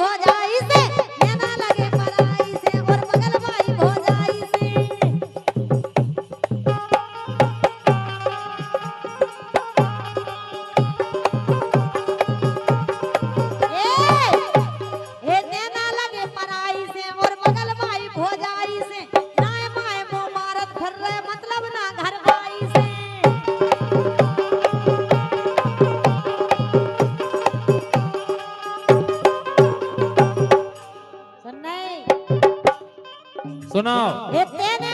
भौजाई से, नैना लगे पराई से और बगल भाई भौजाई से। ए नैना लगे पराई से और बगल भाई भौजाई से, नाय माय मो मारत फिर रहे मतलब ना घर भाई से। सुनाओ। ए तेने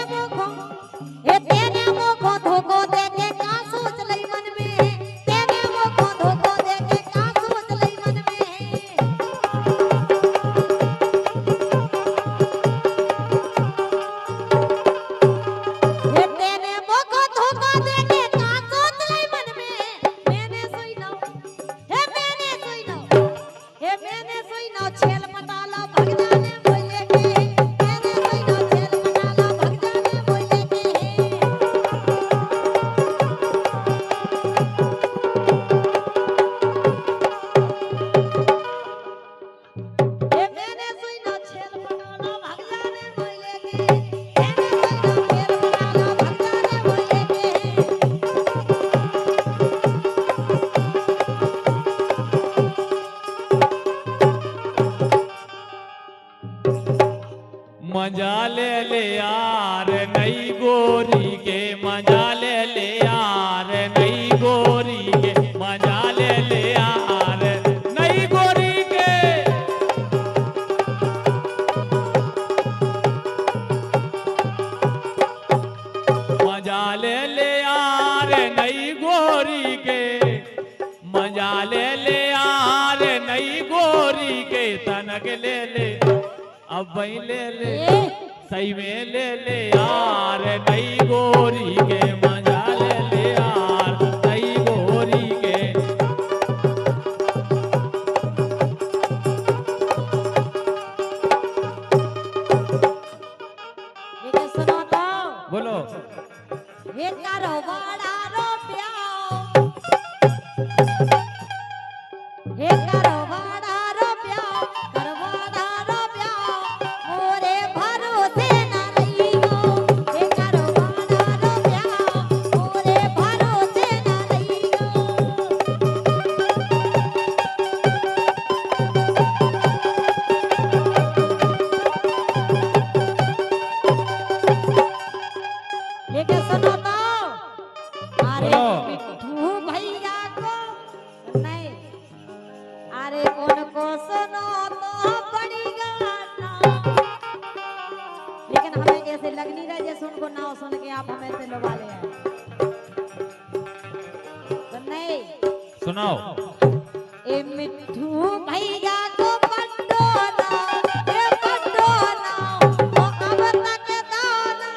मुखो धोखो देके का सोच लई मन में, तेने मुखो धोखो देके का सोच लई मन में। ए तेने मुखो धोखो देके का सोच लई मन में। मैंने सोई ना, मैंने सोई ना, मैंने सोई ना छेल मटाला भग जाने बोले के। मैंने सोई ना छेल मटाला भग जाने बोले के। मैंने सोई ना छेल मटाला भग जाने बोले के। मैंने सोई ना छेल मटाला भग जाने बोले के। मजा ले यार नई गोरी के, मजा ले यार नई गोरी के, मजा ले यार नई गोरी के। मजा ले यार नई गोरी के, मजा ले यार नई गोरी के। तनक ले अब वही ले सही में ले यार नई गोरी के, मजा ले यार नई गोरी के। ये सुनो तो, बोलो। ये करो बड़ा रो प्याओ, ये करो बड़ा रो प्याओ, करो बड़ा रो प्याओ, मोरे भरोसे ना रहियो। ये करो बड़ा रो प्याओ, मोरे भरोसे ना रहियो। ये क्या सुनो तो, अरे बोलो। मिठू भैया को नहीं, अरे उनको सुनो तो बड़ी गाना। लेकिन हमें जैसे लग नहीं रहा जैसे उनको नाव सुन के आप हमें से लुभा ले आए। तो नहीं, सुनाओ। ए मिठू भैया को पटोला, ए पटोला, ओ अब तक दाना।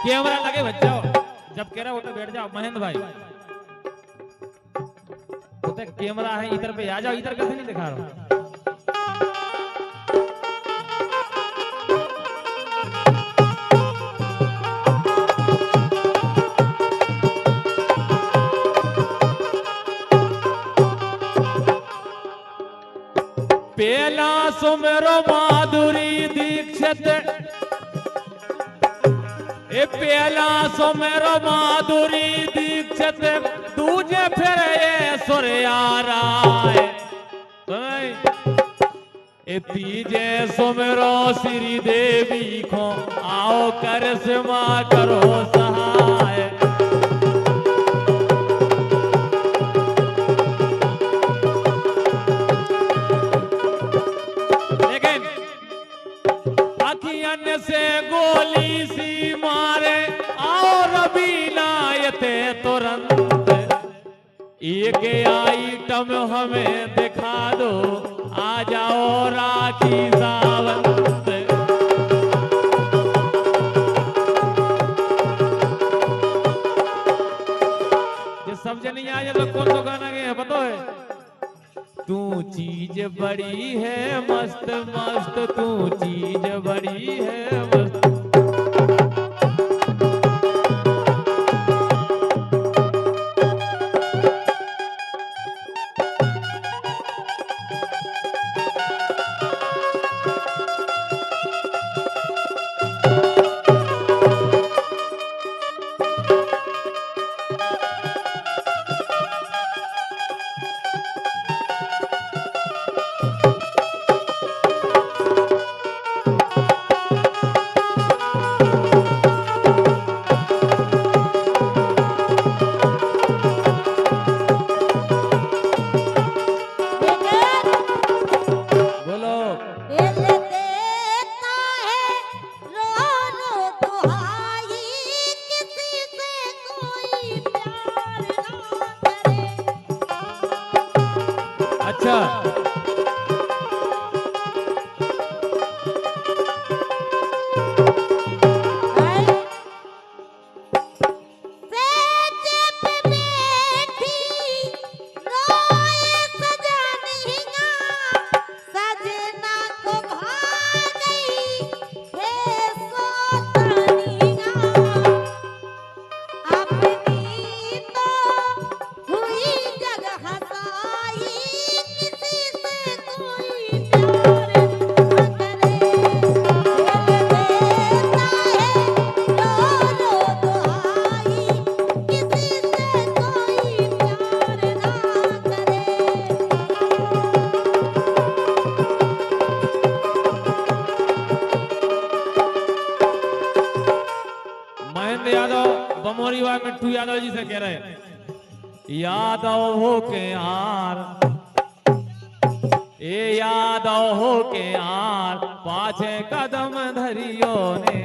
कैमरा लगे बच जाओ, जब कह रहा हो तो बैठ जाओ। महेंद्र भाई होते कैमरा है इधर पे आ जाओ, इधर कैसे नहीं दिखा रहा हूं। पेला सुमेरो माधुरी दीक्षित, ए पेला सुमेरो माधुरी दीक्षित, दूजे फिर ये सुरयारा है। ए तीजे सुमेरो श्री देवी को, आओ करिश्मा करो सहाय। अखियन से गोली सी मारे, आओ रबीना यते तुरंत। एक आइटम हमें दिखा दो, आ जाओ रात की सावंत। ये सब जन नहीं आए तो कौन सा गाना गए पता है? तू चीज बड़ी है मस्त मस्त, तू चीज बड़ी है मस्त। अच्छा बमोरी वाला मिट्टू यादव जी से कह रहे हैं, यादव हो के यार, ए यादव हो के यार, पाछे कदम धरियो ने।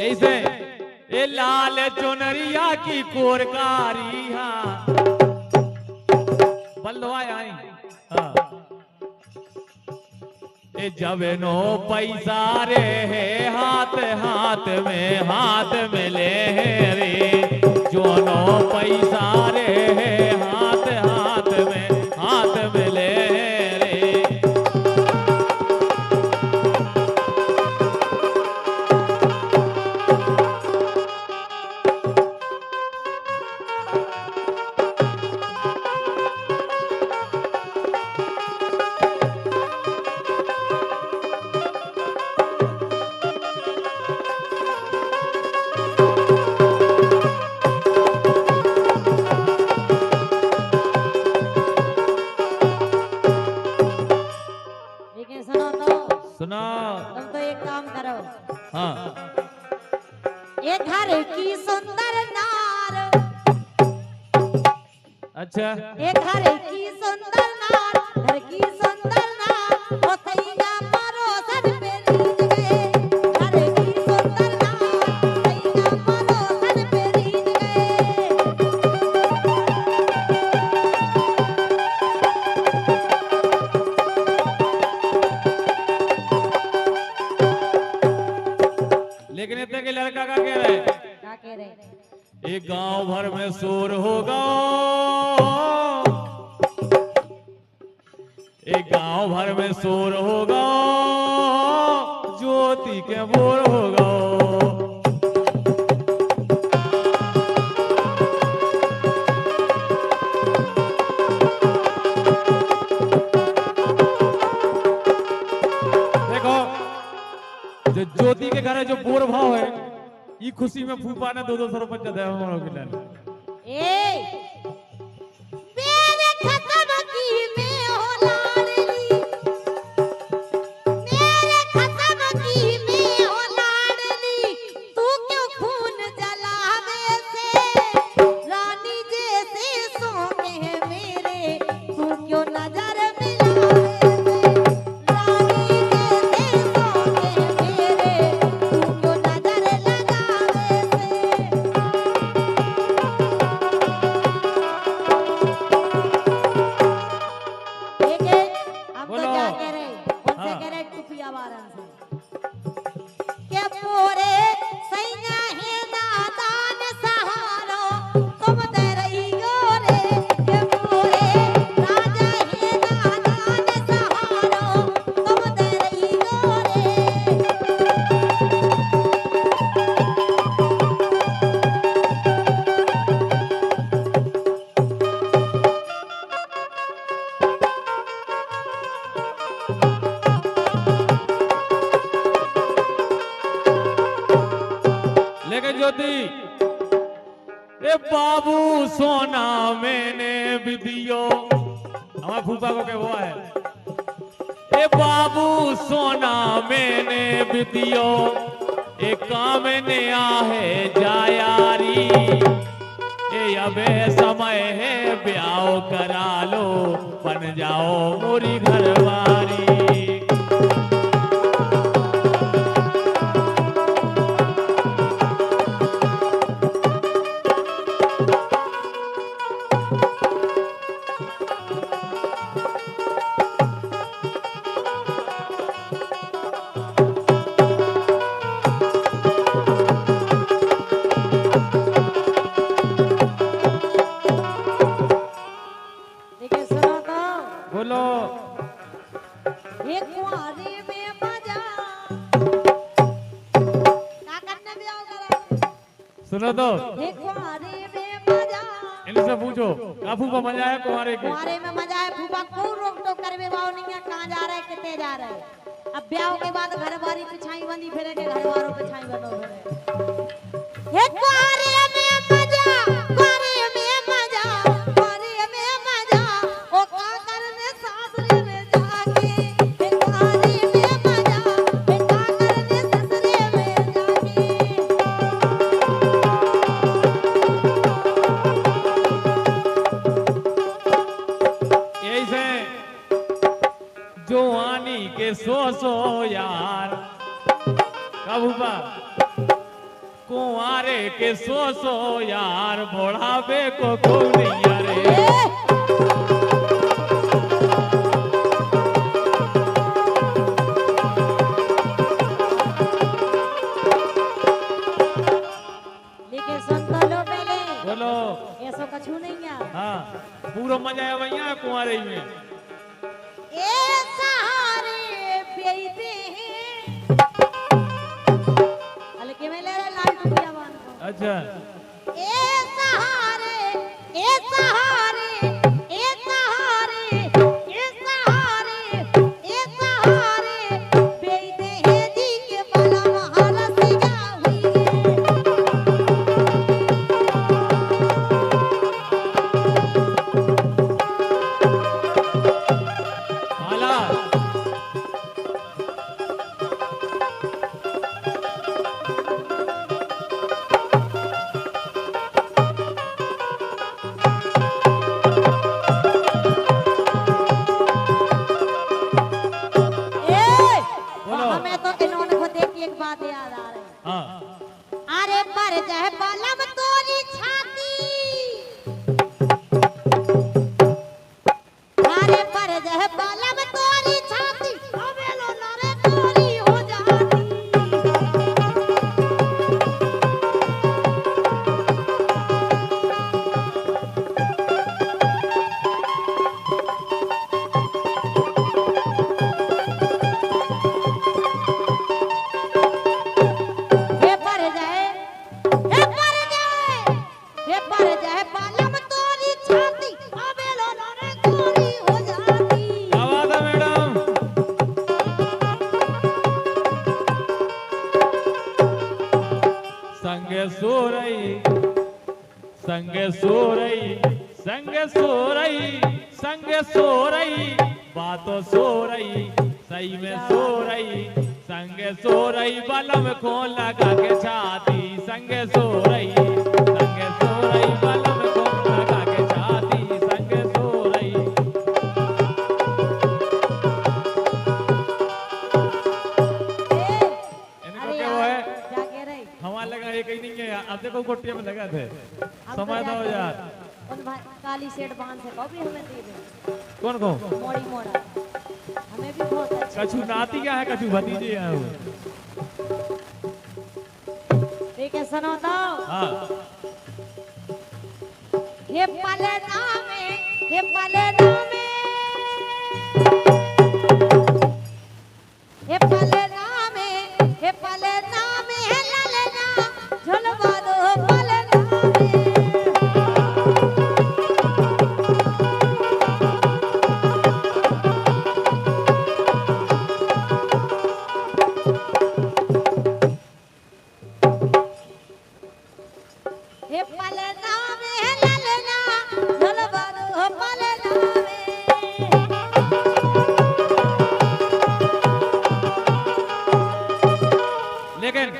ऐसे ए लाल चुनरिया की कोरकारिया बल्लवाए आई। ए जब नो पैसा रे है हाथ हाथ में ले रे, जो नो पैसा रे है हाथ में ले रे। सुना तुम तो एक काम करो, हाँ ये घर की सुंदर नार, अच्छा ये घर की सुंदर नार, घर की सुंदर नार, ओ थैया परोसन पे रीझ गए, घर की सुंदर नार, थैया परोसन पे रीझ गए। लेकिन इतने के लड़का का कह रहे, क्या कह रहे? एक गांव भर में शोर होगा, एक गांव भर में शोर होगा, ज्योति के बोर होगा। देखो जो ज्योति के घर है, जो बोर भाव है, ये खुशी में फूफा ने 200 रुपये दे ए मेरे खत्म की में हो लाडली, मेरे खत्म की में हो लाडली, तू क्यों खून जलावे से रानी जैसे सोने हैं मेरे, तू क्यों नजर मिलावे से रानी जैसे सोने हैं मेरे, तू ज्योति ए बाबू सोना मैंने भी दियो हमारे फूफा को क्या हुआ है ए बाबू सोना मैंने भी दियो एक काम ने आहे जायारी ए अबे समय है ब्याह करा लो बन जाओ मोरी घरवारी सुनो तो इनसे पूछो का फूफा मजा है कुंवारे के कुंवारे में मजा है फूफा को रोक टोक करवे वाओ नहीं है कहां जा रहे कितने जा रहे अब ब्याह के बाद घर बारी पिछाई बंदी फिरे के घर वालों पिछाई बनो फिरे हे कुंवारे में मजा ओ का करने सासरे में जाके हे कुंवारे में मजा हे का करने ससुरे में जाके ऐसे जवानी के सो यार कबूबा कुंवारे के सो यार बुढ़ापे को नहीं रे लेकिन सुन तो लो पहले बोलो ऐसा कछु नहीं है हाँ पूरा मजा है भैया कुंवारे में ए सहारे बेईते हैं हल्के में ले रहे लाल टुकिया बांध को अच्छा ए सहारे ए सहारे ए सहारे ए सहारे ए सहारे बेईते हैं जी के बाला महारा सिगा हुई हाला हमें तो इन्होंने को देख के एक बात याद आ रही है हाँ अरे पर जह बलम तोरी छाती अरे पर जह बलम तोरी छाती अबे लो नारे तोरी हो जाती हे पर जाए बालम तोरी छाती अबे लो नारे तोरी हो जाती क्या बात है मैडम संगे सो रही संगे सो रही संगे सो रही संगे सो रही बातों सो रही सही में सो रही संगे सो रही बलम को लगा के छाती संगे सो रही बलम को लगा के छाती संगे सो रही इनको अरे क्या वो है क्या कह रही हमारा लगा एक ही नहीं है यार अब देखो गोटिया में लगा थे हम समय तो दो जाके यार उन काली सेठ बांध से कभी हमें दे दे कौन कौन मोड़ी मोड़ा हमें भी बहुत अच्छा कछु नाती क्या है कछु भतीजे हैं वो ठीक है सुनो तो हाँ हे पलना में हे पलना में हे पलना में हे पलना में हे ललना झुलवा दो पलना में लेकिन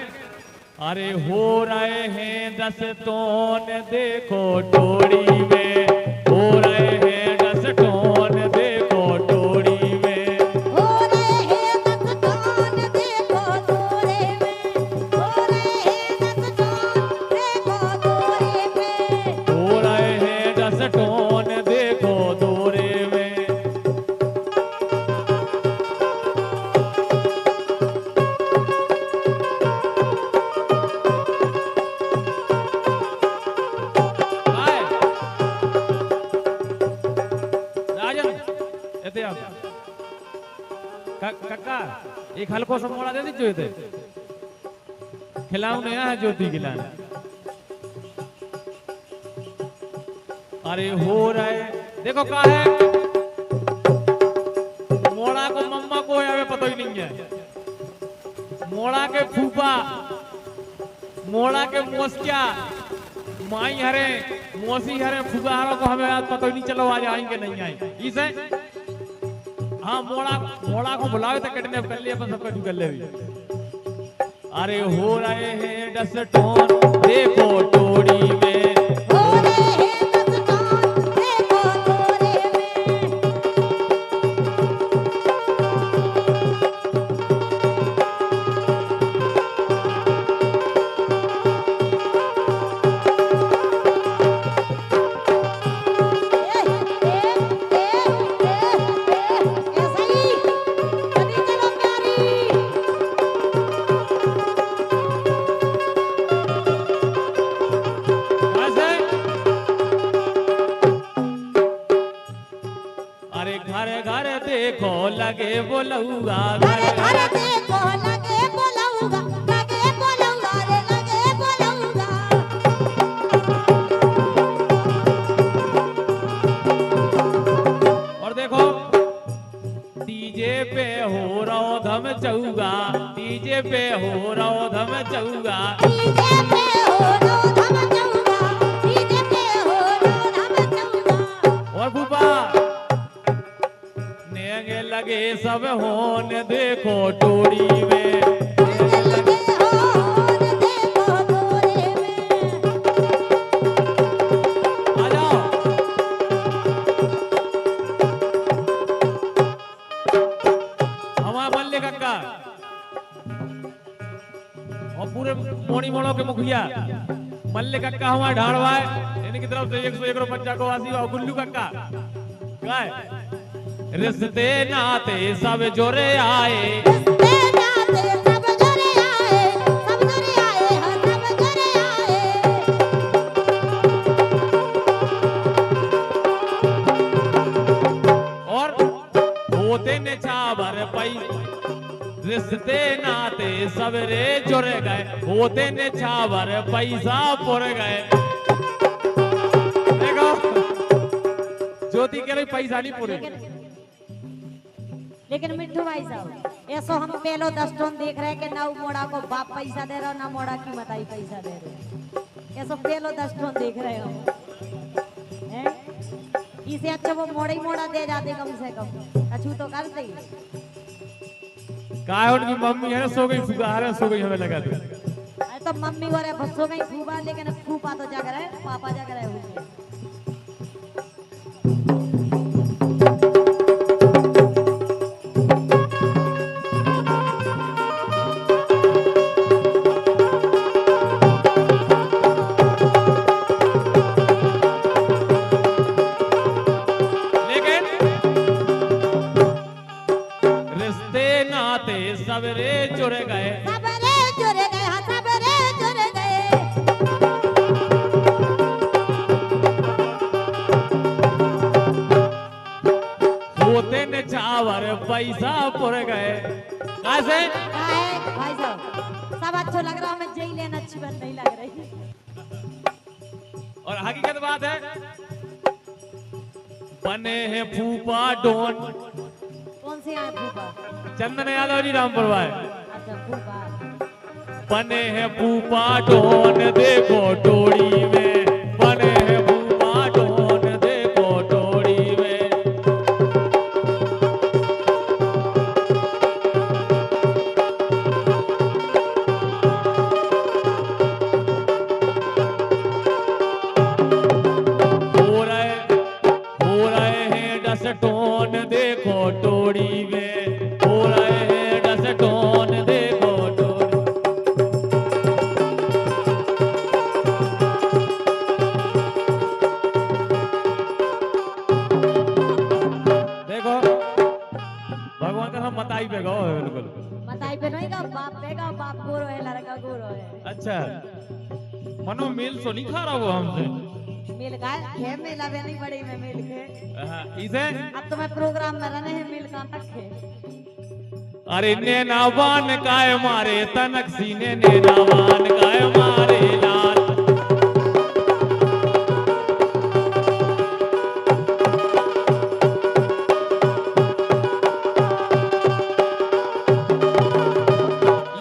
अरे हो रहे हैं 10 टोन देखो टोड़ी में, हो रहे हैं 10 टोन देखो टोड़ी में, हो रहे हैं 10 टोन देखो दोरे में, हो रहे हैं 10 टोन देखो दोरे में, हो रहे हैं 10 टोन देखो दोरे में। आए, राजन एते आ कक्का एक हल्को सा मोड़ा दे दीजिए थे खिलाऊ नया है ज्योति खिलाना। अरे हो रहे देखो का है मोड़ा को मम्मा को हमें पता ही नहीं है, मोड़ा के फूफा मोड़ा के मोसिया माई हरे मोसी हरे फूफा हरों को हमें आज पता ही नहीं चलो आज आएंगे नहीं आएंगे इसे। हाँ मोड़ा को बुलाओ तो किडनैप कर लिए अपन सबका कर ले भी। अरे हो रहे हैं 10 टोन देखो टोड़ी में, हो रहे हैं 10 टोन देखो दोरे में, ऐसा ही कभी चलो प्यारी। ऐसे अरे घर घर देखो लगे बोलूगा, घर घर देखो लगे बोलूगा, लगे बोलूगा रे लगे बोलूगा। और देखो डीजे पे हो रहा धम चौगा, डीजे पे हो रहा धम चौगा। डीजे पे हो रो धम चौगा, डीजे पे हो रो धम चौगा। और भूपा नेंगे लगे सब होन देखो टोड़ी में, लगे लगे होन देखो दोरे में, आ जाओ। हमारा मल्ले कक्का और पूरे मोड़ी मोड़ों के मुखिया मल्ले कक्का हमारा ढाड़वा है, इनकी तरफ से 101 रुपया को वासी और गुल्लू कक्का क्या है रिश्ते नाते सब जोरे आए, रिश्ते नाते सब जोरे आए, सब जोरे आए, हाँ सब जोरे आए। और होते ने छावर पई रिश्ते नाते सबरे जुड़ गए, होते ने छावर पैसा पुर गए। देखो ज्योति के लिए पैसा नहीं पूरे। लेकिन मिट्ठू भाई साहब ऐसो हम पहलो 10 टोन देख रहे हैं कि ना मोड़ा को बाप पैसा दे रहा ना मोड़ा की मताई पैसा दे रहे, ऐसो पहलो 10 टोन देख रहे हो हैं? इसे अच्छा वो मोड़ा ही मोड़ा दे जाते कम से कम, कछु तो करते ही। काय उनकी मम्मी है सो गई, फुगार है सो गई, हमें लगा दे। अरे तो मम्मी वाले बच्चों गई फूफा, लेकिन फूफा तो जाग रहे पापा जाग रहे होंगे। सबरे जुड़ गए, सबरे जुड़ गए, हाँ सबरे जुड़ गए। होते ने चावर पैसा पुर गए। कैसे भाई साहब सब अच्छा लग रहा है, मैं जेल लेना अच्छी बात नहीं लग रही। और हकीकत बात है बने हैं फूफा डोन। कौन से आए फूफा? चंदन यादव जी रामपुर भाई। अच्छा फूफा बने हैं फूफा डोन देखो टोड़ी में, बने हैं फूफा डोन देखो टोड़ी में। गोरो है लड़का गोरो है अच्छा मनो मिल सो नहीं खा रहा वो हमसे मिल का है मिला भी नहीं बड़ी में मिल के इसे अब तो मैं प्रोग्राम में रहने हैं मिल कहाँ तक है अरे नैनावान काय मारे तनक सीने नैनावान काय मारे लाल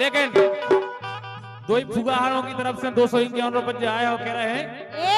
लेकिन दो ही फुगाहारों की तरफ से 251 रुपए आए हो कह रहे हैं